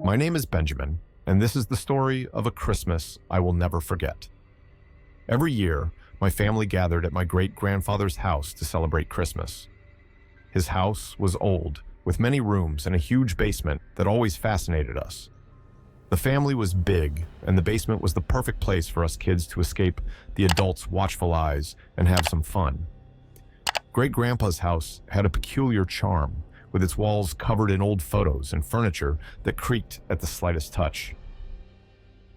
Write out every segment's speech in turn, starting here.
My name is Benjamin, and this is the story of a Christmas I will never forget. Every year, my family gathered at my great-grandfather's house to celebrate Christmas. His house was old, with many rooms and a huge basement that always fascinated us. The family was big, and the basement was the perfect place for us kids to escape the adults' watchful eyes and have some fun. Great-grandpa's house had a peculiar charm, with its walls covered in old photos and furniture that creaked at the slightest touch.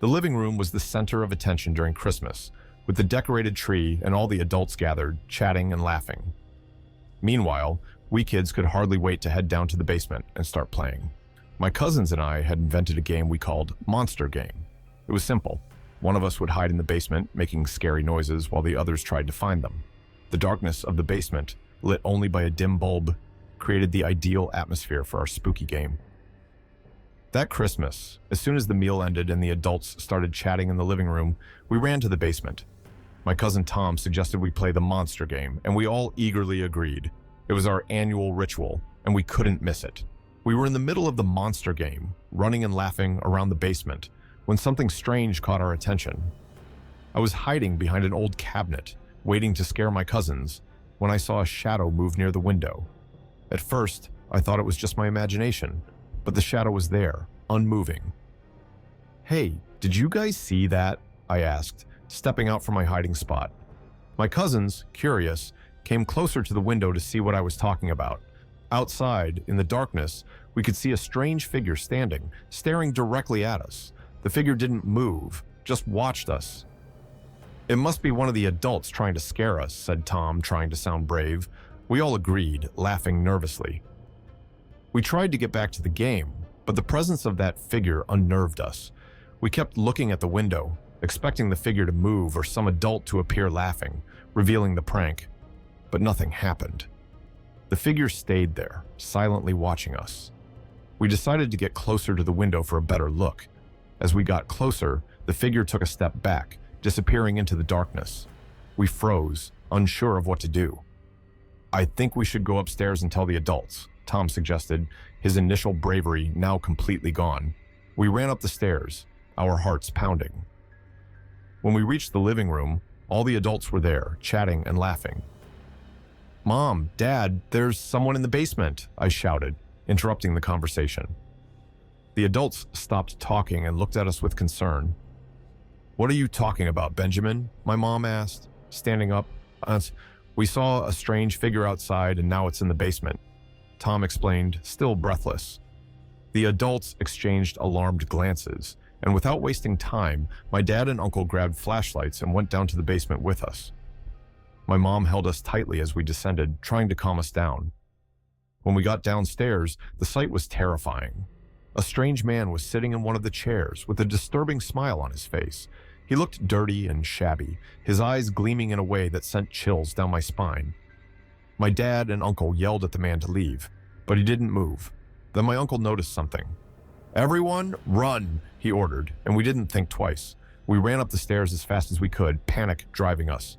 The living room was the center of attention during Christmas, with the decorated tree and all the adults gathered, chatting and laughing. Meanwhile, we kids could hardly wait to head down to the basement and start playing. My cousins and I had invented a game we called Monster Game. It was simple. One of us would hide in the basement, making scary noises while the others tried to find them. The darkness of the basement, lit only by a dim bulb, created the ideal atmosphere for our spooky game. That Christmas, as soon as the meal ended and the adults started chatting in the living room, we ran to the basement. My cousin Tom suggested we play the Monster Game, and we all eagerly agreed. It was our annual ritual, and we couldn't miss it. We were in the middle of the Monster Game, running and laughing around the basement, when something strange caught our attention. I was hiding behind an old cabinet, waiting to scare my cousins, when I saw a shadow move near the window. At first, I thought it was just my imagination, but the shadow was there, unmoving. "Hey, did you guys see that?" I asked, stepping out from my hiding spot. My cousins, curious, came closer to the window to see what I was talking about. Outside, in the darkness, we could see a strange figure standing, staring directly at us. The figure didn't move, just watched us. "It must be one of the adults trying to scare us," said Tom, trying to sound brave. We all agreed, laughing nervously. We tried to get back to the game, but the presence of that figure unnerved us. We kept looking at the window, expecting the figure to move or some adult to appear laughing, revealing the prank. But nothing happened. The figure stayed there, silently watching us. We decided to get closer to the window for a better look. As we got closer, the figure took a step back, disappearing into the darkness. We froze, unsure of what to do. "I think we should go upstairs and tell the adults," Tom suggested, his initial bravery now completely gone. We ran up the stairs, our hearts pounding. When we reached the living room, all the adults were there, chatting and laughing. "Mom, Dad, there's someone in the basement," I shouted, interrupting the conversation. The adults stopped talking and looked at us with concern. "What are you talking about, Benjamin?" my mom asked, standing up. "We saw a strange figure outside and now it's in the basement," Tom explained, still breathless. The adults exchanged alarmed glances, and without wasting time, my dad and uncle grabbed flashlights and went down to the basement with us. My mom held us tightly as we descended, trying to calm us down. When we got downstairs, the sight was terrifying. A strange man was sitting in one of the chairs with a disturbing smile on his face. He looked dirty and shabby, his eyes gleaming in a way that sent chills down my spine. My dad and uncle yelled at the man to leave, but he didn't move. Then my uncle noticed something. "Everyone, run," he ordered, and we didn't think twice. We ran up the stairs as fast as we could, panic driving us.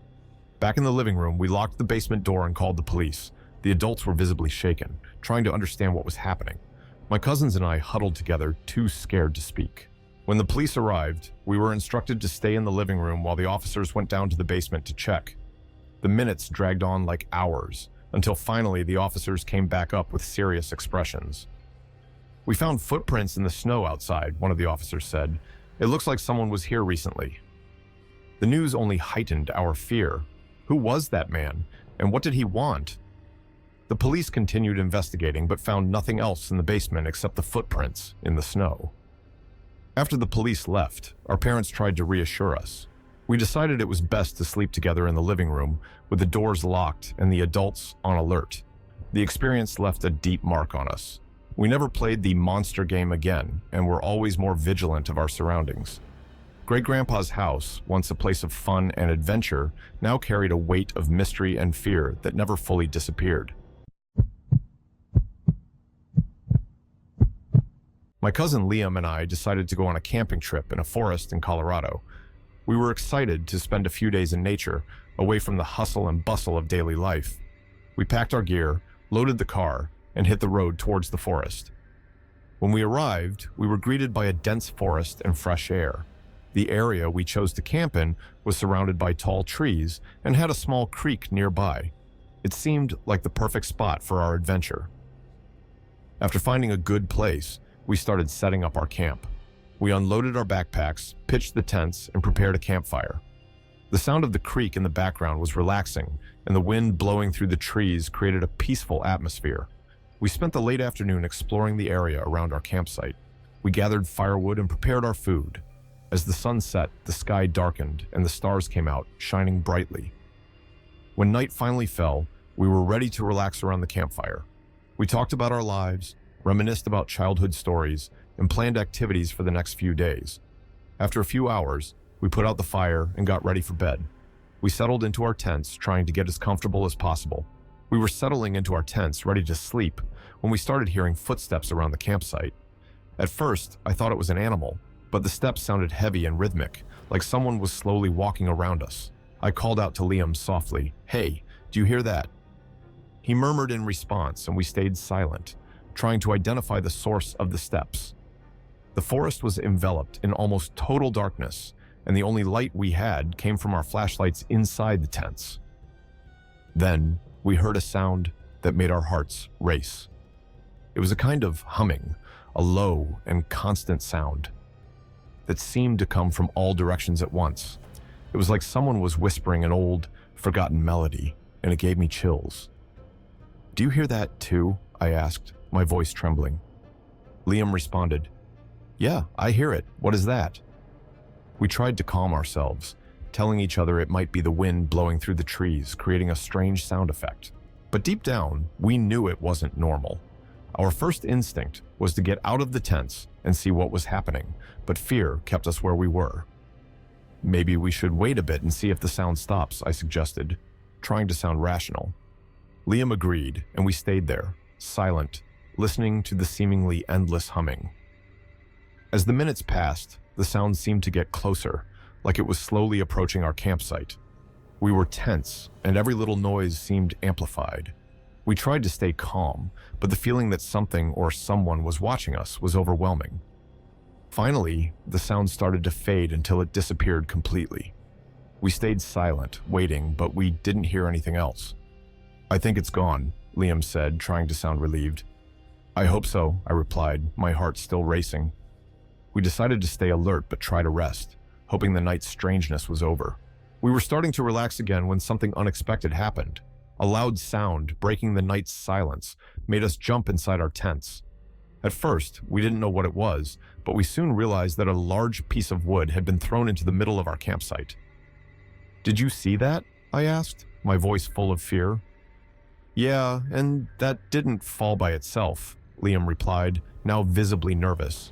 Back in the living room, we locked the basement door and called the police. The adults were visibly shaken, trying to understand what was happening. My cousins and I huddled together, too scared to speak. When the police arrived, we were instructed to stay in the living room while the officers went down to the basement to check. The minutes dragged on like hours, until finally the officers came back up with serious expressions. "We found footprints in the snow outside," one of the officers said. "It looks like someone was here recently." The news only heightened our fear. Who was that man, and what did he want? The police continued investigating, but found nothing else in the basement except the footprints in the snow. After the police left, our parents tried to reassure us. We decided it was best to sleep together in the living room, with the doors locked and the adults on alert. The experience left a deep mark on us. We never played the Monster Game again, and were always more vigilant of our surroundings. Great-grandpa's house, once a place of fun and adventure, now carried a weight of mystery and fear that never fully disappeared. My cousin Liam and I decided to go on a camping trip in a forest in Colorado. We were excited to spend a few days in nature, away from the hustle and bustle of daily life. We packed our gear, loaded the car, and hit the road towards the forest. When we arrived, we were greeted by a dense forest and fresh air. The area we chose to camp in was surrounded by tall trees and had a small creek nearby. It seemed like the perfect spot for our adventure. After finding a good place, we started setting up our camp. We unloaded our backpacks, pitched the tents, and prepared a campfire. The sound of the creek in the background was relaxing, and the wind blowing through the trees created a peaceful atmosphere. We spent the late afternoon exploring the area around our campsite. We gathered firewood and prepared our food. As the sun set, the sky darkened and the stars came out, shining brightly. When night finally fell, we were ready to relax around the campfire. We talked about our lives, reminisced about childhood stories, and planned activities for the next few days. After a few hours, we put out the fire and got ready for bed. We settled into our tents, trying to get as comfortable as possible. We were settling into our tents, ready to sleep, when we started hearing footsteps around the campsite. At first, I thought it was an animal, but the steps sounded heavy and rhythmic, like someone was slowly walking around us. I called out to Liam softly, "Hey, do you hear that?" He murmured in response, and we stayed silent, trying to identify the source of the steps. The forest was enveloped in almost total darkness, and the only light we had came from our flashlights inside the tents. Then, we heard a sound that made our hearts race. It was a kind of humming, a low and constant sound that seemed to come from all directions at once. It was like someone was whispering an old, forgotten melody, and it gave me chills. "Do you hear that too?" I asked, my voice trembling. Liam responded, "Yeah, I hear it. What is that?" We tried to calm ourselves, telling each other it might be the wind blowing through the trees, creating a strange sound effect. But deep down, we knew it wasn't normal. Our first instinct was to get out of the tents and see what was happening, but fear kept us where we were. "Maybe we should wait a bit and see if the sound stops," I suggested, trying to sound rational. Liam agreed, and we stayed there, silent, listening to the seemingly endless humming. As the minutes passed, the sound seemed to get closer, like it was slowly approaching our campsite. We were tense, and every little noise seemed amplified. We tried to stay calm, but the feeling that something or someone was watching us was overwhelming. Finally, the sound started to fade until it disappeared completely. We stayed silent, waiting, but we didn't hear anything else. "I think it's gone," Liam said, trying to sound relieved. "I hope so," I replied, my heart still racing. We decided to stay alert but try to rest, hoping the night's strangeness was over. We were starting to relax again when something unexpected happened. A loud sound, breaking the night's silence, made us jump inside our tents. At first, we didn't know what it was, but we soon realized that a large piece of wood had been thrown into the middle of our campsite. "Did you see that?" I asked, my voice full of fear. "Yeah, and that didn't fall by itself," Liam replied, now visibly nervous.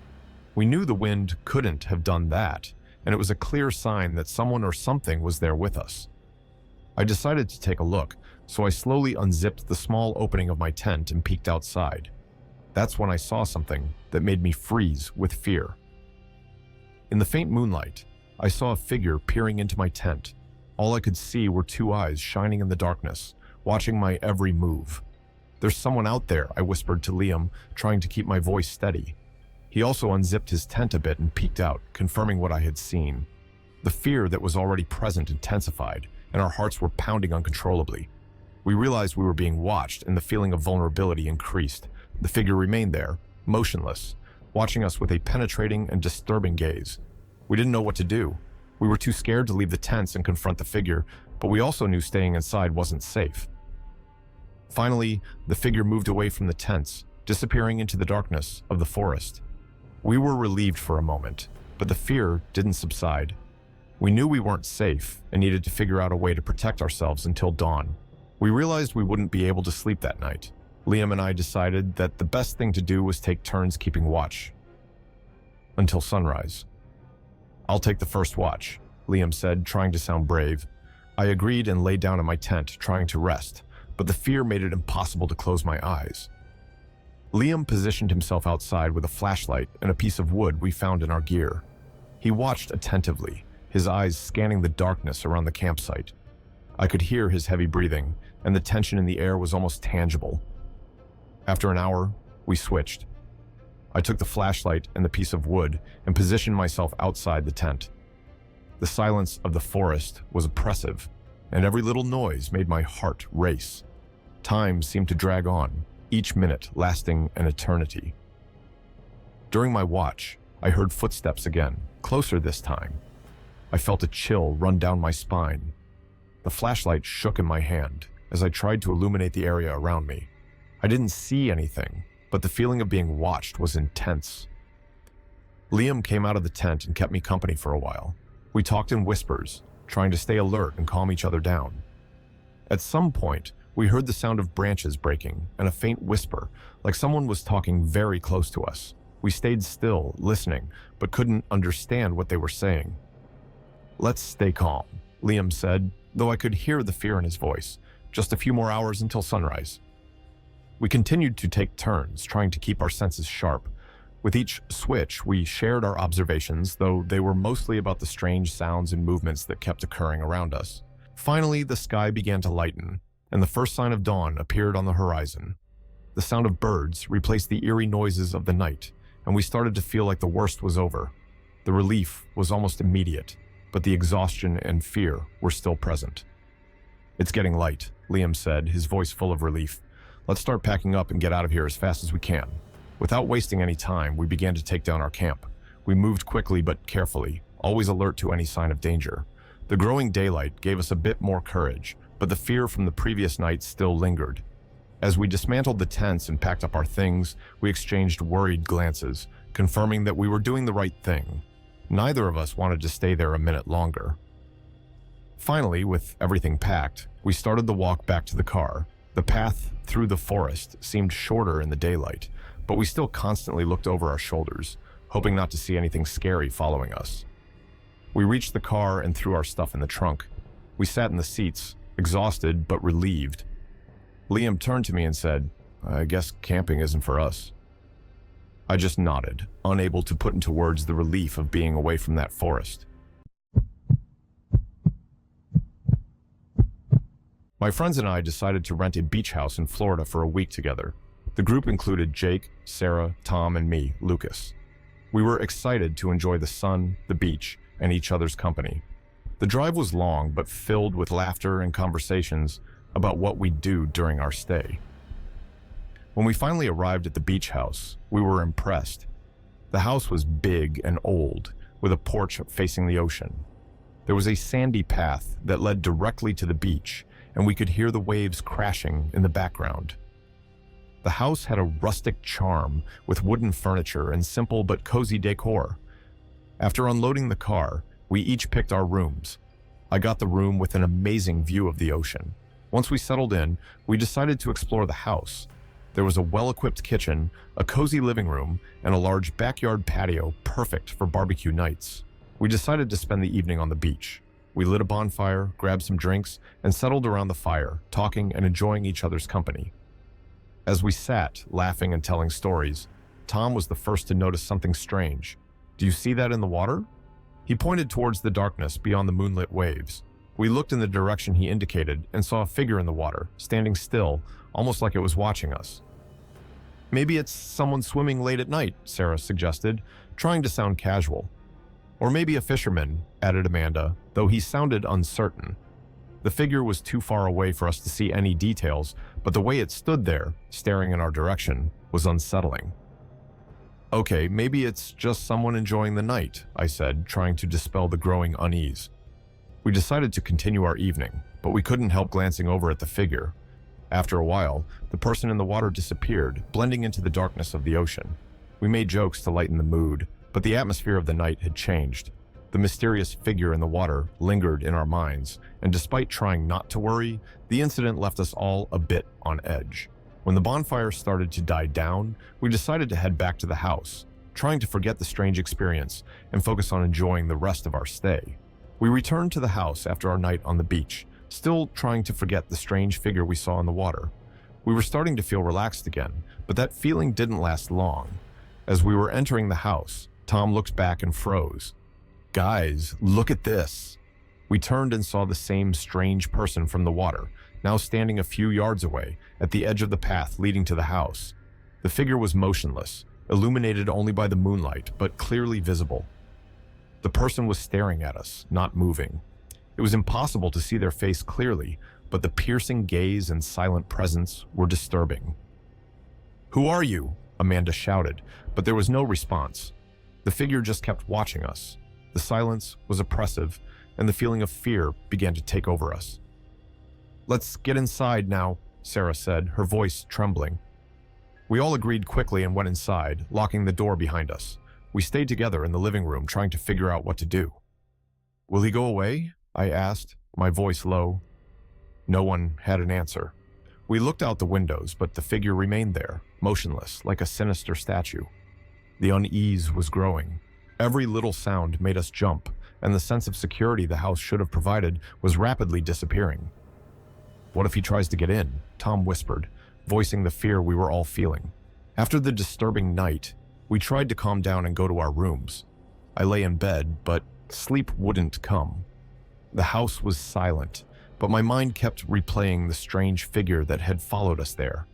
We knew the wind couldn't have done that, and it was a clear sign that someone or something was there with us. I decided to take a look, so I slowly unzipped the small opening of my tent and peeked outside. That's when I saw something that made me freeze with fear. In the faint moonlight, I saw a figure peering into my tent. All I could see were two eyes shining in the darkness, watching my every move. "There's someone out there," I whispered to Liam, trying to keep my voice steady. He also unzipped his tent a bit and peeked out, confirming what I had seen. The fear that was already present intensified, and our hearts were pounding uncontrollably. We realized we were being watched, and the feeling of vulnerability increased. The figure remained there, motionless, watching us with a penetrating and disturbing gaze. We didn't know what to do. We were too scared to leave the tents and confront the figure, but we also knew staying inside wasn't safe. Finally, the figure moved away from the tents, disappearing into the darkness of the forest. We were relieved for a moment, but the fear didn't subside. We knew we weren't safe and needed to figure out a way to protect ourselves until dawn. We realized we wouldn't be able to sleep that night. Liam and I decided that the best thing to do was take turns keeping watch until sunrise. "I'll take the first watch," Liam said, trying to sound brave. I agreed and lay down in my tent, trying to rest, but the fear made it impossible to close my eyes. Liam positioned himself outside with a flashlight and a piece of wood we found in our gear. He watched attentively, his eyes scanning the darkness around the campsite. I could hear his heavy breathing, and the tension in the air was almost tangible. After an hour, we switched. I took the flashlight and the piece of wood and positioned myself outside the tent. The silence of the forest was oppressive, and every little noise made my heart race. Time seemed to drag on, each minute lasting an eternity. During my watch, I heard footsteps again, closer this time. I felt a chill run down my spine. The flashlight shook in my hand as I tried to illuminate the area around me. I didn't see anything, but the feeling of being watched was intense. Liam came out of the tent and kept me company for a while. We talked in whispers, trying to stay alert and calm each other down. At some point, we heard the sound of branches breaking and a faint whisper, like someone was talking very close to us. We stayed still, listening, but couldn't understand what they were saying. "Let's stay calm," Liam said, though I could hear the fear in his voice. "Just a few more hours until sunrise." We continued to take turns, trying to keep our senses sharp. With each switch, we shared our observations, though they were mostly about the strange sounds and movements that kept occurring around us. Finally, the sky began to lighten, and the first sign of dawn appeared on the horizon. The sound of birds replaced the eerie noises of the night, and we started to feel like the worst was over. The relief was almost immediate, but the exhaustion and fear were still present. "It's getting light," Liam said, his voice full of relief. "Let's start packing up and get out of here as fast as we can." Without wasting any time, we began to take down our camp. We moved quickly but carefully, always alert to any sign of danger. The growing daylight gave us a bit more courage, but the fear from the previous night still lingered. As we dismantled the tents and packed up our things, we exchanged worried glances, confirming that we were doing the right thing. Neither of us wanted to stay there a minute longer. Finally, with everything packed, we started the walk back to the car. The path through the forest seemed shorter in the daylight, but we still constantly looked over our shoulders, hoping not to see anything scary following us. We reached the car and threw our stuff in the trunk. We sat in the seats, exhausted but relieved. Liam turned to me and said, "I guess camping isn't for us." I just nodded, unable to put into words the relief of being away from that forest. My friends and I decided to rent a beach house in Florida for a week together. The group included Jake, Sarah, Tom, and me, Lucas. We were excited to enjoy the sun, the beach, and each other's company. The drive was long, but filled with laughter and conversations about what we'd do during our stay. When we finally arrived at the beach house, we were impressed. The house was big and old, with a porch facing the ocean. There was a sandy path that led directly to the beach, and we could hear the waves crashing in the background. The house had a rustic charm with wooden furniture and simple but cozy decor. After unloading the car, we each picked our rooms. I got the room with an amazing view of the ocean. Once we settled in, we decided to explore the house. There was a well-equipped kitchen, a cozy living room, and a large backyard patio perfect for barbecue nights. We decided to spend the evening on the beach. We lit a bonfire, grabbed some drinks, and settled around the fire, talking and enjoying each other's company. As we sat, laughing and telling stories, Tom was the first to notice something strange. "Do you see that in the water?" He pointed towards the darkness beyond the moonlit waves. We looked in the direction he indicated and saw a figure in the water, standing still, almost like it was watching us. "Maybe it's someone swimming late at night," Sarah suggested, trying to sound casual. "Or maybe a fisherman," added Amanda, though he sounded uncertain. The figure was too far away for us to see any details, but the way it stood there, staring in our direction, was unsettling. "Okay, maybe it's just someone enjoying the night," I said, trying to dispel the growing unease. We decided to continue our evening, but we couldn't help glancing over at the figure. After a while, the person in the water disappeared, blending into the darkness of the ocean. We made jokes to lighten the mood, but the atmosphere of the night had changed. The mysterious figure in the water lingered in our minds, and despite trying not to worry, the incident left us all a bit on edge. When the bonfire started to die down, we decided to head back to the house, trying to forget the strange experience and focus on enjoying the rest of our stay. We returned to the house after our night on the beach, still trying to forget the strange figure we saw in the water. We were starting to feel relaxed again, but that feeling didn't last long. As we were entering the house, Tom looked back and froze. "Guys, look at this." We turned and saw the same strange person from the water, now standing a few yards away, at the edge of the path leading to the house. The figure was motionless, illuminated only by the moonlight, but clearly visible. The person was staring at us, not moving. It was impossible to see their face clearly, but the piercing gaze and silent presence were disturbing. "Who are you?" Amanda shouted, but there was no response. The figure just kept watching us. The silence was oppressive, and the feeling of fear began to take over us. "Let's get inside now," Sarah said, her voice trembling. We all agreed quickly and went inside, locking the door behind us. We stayed together in the living room, trying to figure out what to do. "Will he go away?" I asked, my voice low. No one had an answer. We looked out the windows, but the figure remained there, motionless, like a sinister statue. The unease was growing. Every little sound made us jump, and the sense of security the house should have provided was rapidly disappearing. "What if he tries to get in?" Tom whispered, voicing the fear we were all feeling. After the disturbing night, we tried to calm down and go to our rooms. I lay in bed, but sleep wouldn't come. The house was silent, but my mind kept replaying the strange figure that had followed us there.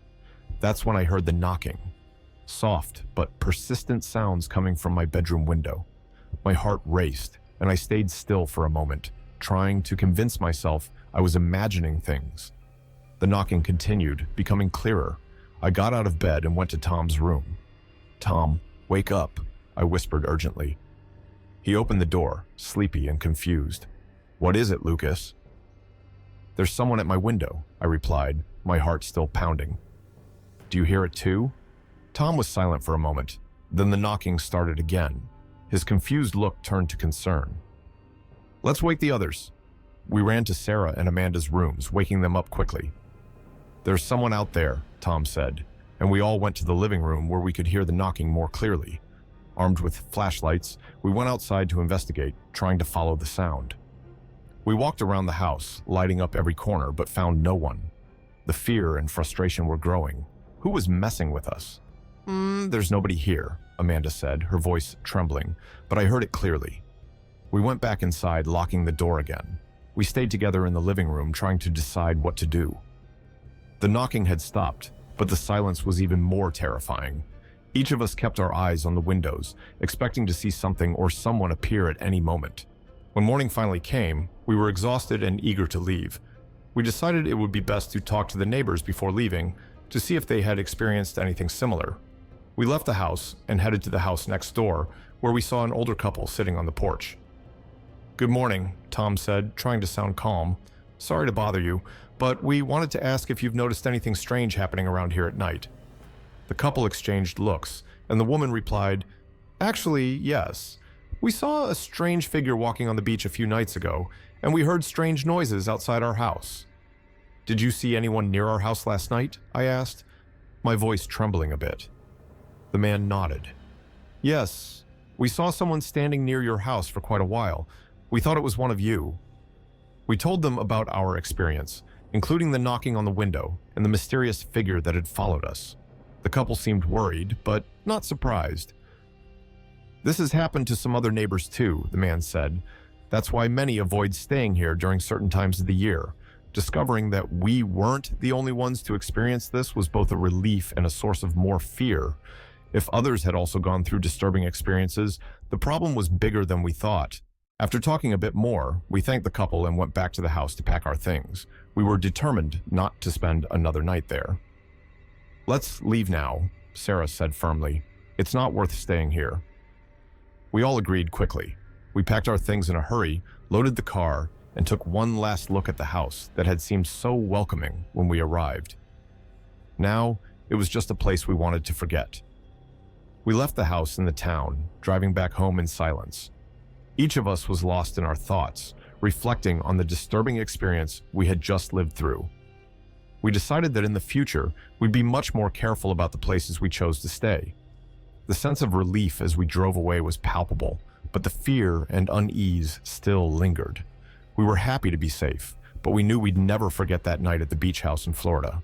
That's when I heard the knocking. Soft but persistent sounds coming from my bedroom window. My heart raced, and I stayed still for a moment, trying to convince myself I was imagining things. The knocking continued, becoming clearer. I got out of bed and went to Tom's room. "Tom, wake up," I whispered urgently. He opened the door, sleepy and confused. "What is it, Lucas?" "There's someone at my window," I replied, my heart still pounding. "Do you hear it too?" Tom was silent for a moment. Then the knocking started again. His confused look turned to concern. "Let's wake the others." We ran to Sarah and Amanda's rooms, waking them up quickly. "There's someone out there," Tom said, and we all went to the living room where we could hear the knocking more clearly. Armed with flashlights, we went outside to investigate, trying to follow the sound. We walked around the house, lighting up every corner, but found no one. The fear and frustration were growing. Who was messing with us? There's nobody here," Amanda said, her voice trembling, but I heard it clearly. We went back inside, locking the door again. We stayed together in the living room, trying to decide what to do. The knocking had stopped, but the silence was even more terrifying. Each of us kept our eyes on the windows, expecting to see something or someone appear at any moment. When morning finally came, we were exhausted and eager to leave. We decided it would be best to talk to the neighbors before leaving to see if they had experienced anything similar. We left the house and headed to the house next door, where we saw an older couple sitting on the porch. "Good morning," Tom said, trying to sound calm. "Sorry to bother you, but we wanted to ask if you've noticed anything strange happening around here at night." The couple exchanged looks, and the woman replied, "Actually, yes. We saw a strange figure walking on the beach a few nights ago, and we heard strange noises outside our house." "Did you see anyone near our house last night?" I asked, my voice trembling a bit. The man nodded. "Yes, we saw someone standing near your house for quite a while. We thought it was one of you." We told them about our experience, including the knocking on the window and the mysterious figure that had followed us. The couple seemed worried, but not surprised. "This has happened to some other neighbors too," the man said. "That's why many avoid staying here during certain times of the year. Discovering that we weren't the only ones to experience this was both a relief and a source of more fear. If others had also gone through disturbing experiences, the problem was bigger than we thought." After talking a bit more, we thanked the couple and went back to the house to pack our things. We were determined not to spend another night there. "Let's leave now," Sarah said firmly. "It's not worth staying here." We all agreed quickly. We packed our things in a hurry, loaded the car, and took one last look at the house that had seemed so welcoming when we arrived. Now, it was just a place we wanted to forget. We left the house in the town, driving back home in silence. Each of us was lost in our thoughts, reflecting on the disturbing experience we had just lived through. We decided that in the future, we'd be much more careful about the places we chose to stay. The sense of relief as we drove away was palpable, but the fear and unease still lingered. We were happy to be safe, but we knew we'd never forget that night at the beach house in Florida.